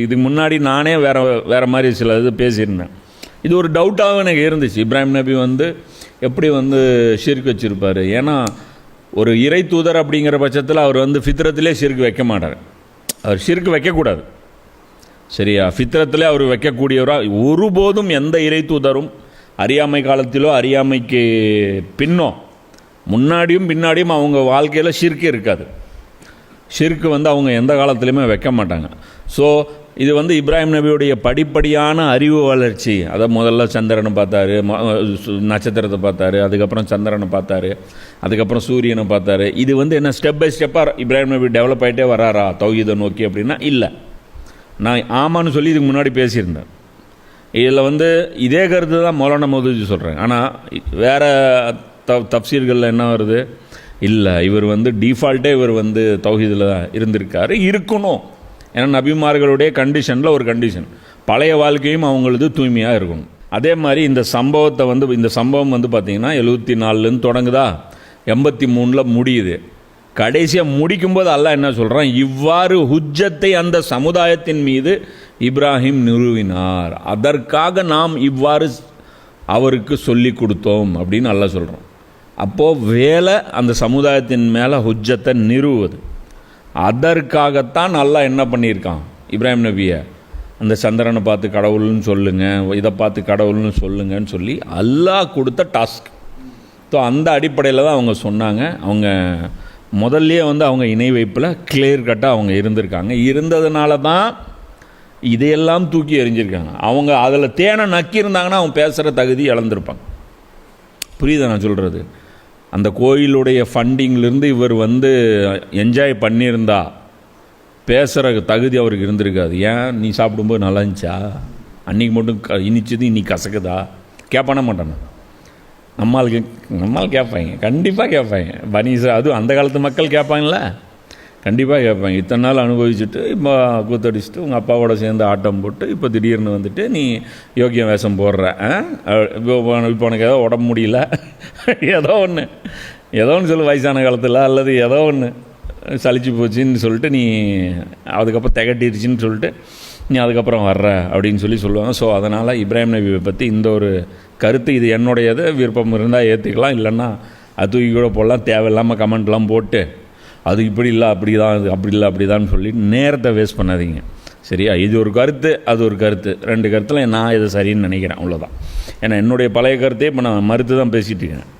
இதுக்கு முன்னாடி நானே வேறு மாதிரி சில இது பேசியிருந்தேன். இது ஒரு டவுட்டாகவும் எனக்கு இருந்துச்சு. இப்ராஹிம் நபி எப்படி ஷிர்க் வச்சுருப்பார். ஏன்னா ஒரு இறை தூதர் அப்படிங்கிற பட்சத்தில் அவர் ஃபித்ரத்திலே ஷிர்க் வைக்க மாட்டார். அவர் ஷிர்க் வைக்கக்கூடாது, சரியா? ஃபித்ரத்திலே அவர் வைக்கக்கூடியவராக ஒருபோதும் எந்த இறை தூதரும் அறியாமை காலத்திலோ அறியாமைக்கு பின்னோ முன்னாடியும் பின்னாடியும் அவங்க வாழ்க்கையில் ஷிர்க்கு இருக்காது. ஷிர்க்கு அவங்க எந்த காலத்துலையுமே வைக்க மாட்டாங்க. ஸோ இது இப்ராஹிம் நபியுடைய படிப்படியான அறிவு வளர்ச்சி. அதை முதல்ல சந்திரனை பார்த்தாரு, நட்சத்திரத்தை பார்த்தாரு, அதுக்கப்புறம் சந்திரனை பார்த்தாரு, அதுக்கப்புறம் சூரியனை பார்த்தாரு. இது என்ன ஸ்டெப் பை ஸ்டெப்பாக இப்ராஹிம் நபி டெவலப் ஆகிட்டே வராரா தௌஹீதை நோக்கி அப்படின்னா இல்லை. நான் ஆமான்னு சொல்லி இதுக்கு முன்னாடி பேசியிருந்தேன். இதில் இதே கருத்து தான் மௌலானா மௌதூதி சொல்கிறேன். ஆனால் வேறு தப்சீர்களில் என்ன வருது, இல்லை இவர் டிஃபால்ட்டே இவர் தௌஹீதில் தான் இருந்திருக்காரு, இருக்கணும். ஏன்னா நபிமார்களுடைய கண்டிஷனில் ஒரு கண்டிஷன் பழைய வாழ்க்கையும் அவங்களது தூய்மையாக இருக்கணும். அதே மாதிரி இந்த சம்பவத்தை இந்த சம்பவம் பார்த்திங்கன்னா 74லேருந்து தொடங்குதா, 83 முடியுது. கடைசியாக முடிக்கும்போது அல்லாஹ் என்ன சொல்கிறான், இவ்வாறு ஹுஜ்ஜத்தை அந்த சமுதாயத்தின் மீது இப்ராஹிம் நிறுவினார், அதற்காக நாம் இவ்வாறு அவருக்கு சொல்லி கொடுத்தோம் அப்படின்னு அல்லாஹ் சொல்கிறோம். அப்போது வேலை அந்த சமுதாயத்தின் மேலே ஹுஜ்ஜத்தை நிறுவுவது. அதற்காகத்தான் அல்லாஹ் என்ன பண்ணியிருக்கான், இப்ராஹிம் நபியை அந்த சந்திரனை பார்த்து கடவுள்னு சொல்லுங்கள், இதை பார்த்து கடவுள்னு சொல்லுங்கன்னு சொல்லி அல்லாஹ் கொடுத்த டாஸ்க். ஸோ அந்த அடிப்படையில் தான் அவங்க சொன்னாங்க. அவங்க முதல்லையே அவங்க இணை வைப்பில் கிளியர் கட்டாக அவங்க இருந்திருக்காங்க. இருந்ததுனால தான் இதையெல்லாம் தூக்கி எறிஞ்சிருக்காங்க. அவங்க அதில் தேனை நக்கியிருந்தாங்கன்னா அவங்க பேசுகிற தகுதி இழந்திருப்பாங்க. புரியுதா நான் சொல்கிறது? அந்த கோயிலுடைய ஃபண்டிங்லேருந்து இவர் என்ஜாய் பண்ணியிருந்தா பேசுகிற தகுதி அவருக்கு இருந்திருக்காது. ஏன் நீ சாப்பிடும்போது நல்லா இருந்துச்சா, அன்றைக்கி மட்டும் இனிச்சது இன்னைக்கு கசக்குதா, கேட்பான மாட்டானே. நம்மால் கேட்பாங்க, கண்டிப்பாக கேட்பாங்க. பனீசா அதுவும் அந்த காலத்து மக்கள் கேட்பாங்கள, கண்டிப்பாக கேட்பாங்க. இத்தனை நாள் அனுபவிச்சுட்டு இப்போ கூத்தடிச்சுட்டு உங்கள் அப்பாவோட சேர்ந்து ஆட்டம் போட்டு இப்போ திடீர்னு நீ யோக்கியம் வேஷம் போடுற, இப்போ உனக்கு ஏதோ உடம்பு முடியல, ஏதோ ஒன்று சொல்லு, வயசான காலத்தில் அல்லது ஏதோ ஒன்று சலிச்சு போச்சுன்னு சொல்லிட்டு நீ அதுக்கப்புறம் திகட்டிடுச்சின்னு சொல்லிட்டு நீ அதுக்கப்புறம் வர்ற அப்படின்னு சொல்லுவாங்க. ஸோ அதனால் இப்ராஹிம் நபியை பற்றி இந்த ஒரு கருத்து, இது என்னுடையது, விருப்பம் இருந்தால் ஏற்றுக்கலாம், இல்லைன்னா அது தூக்கி கூட போடலாம். தேவையில்லாமல் கமெண்ட்லாம் போட்டு அது இப்படி இல்லை அப்படி தான், அது அப்படி இல்லை அப்படி தான் சொல்லி நேரத்தை வேஸ்ட் பண்ணாதீங்க, சரியா? இது ஒரு கருத்து, அது ஒரு கருத்து, ரெண்டு கருத்தில் நான் இதை சரின்னு நினைக்கிறேன், அவ்வளோதான். ஏன்னா என்னுடைய பழைய கருத்தே இப்போ நான் மறுத்து தான் பேசிகிட்டு இருக்கேன்.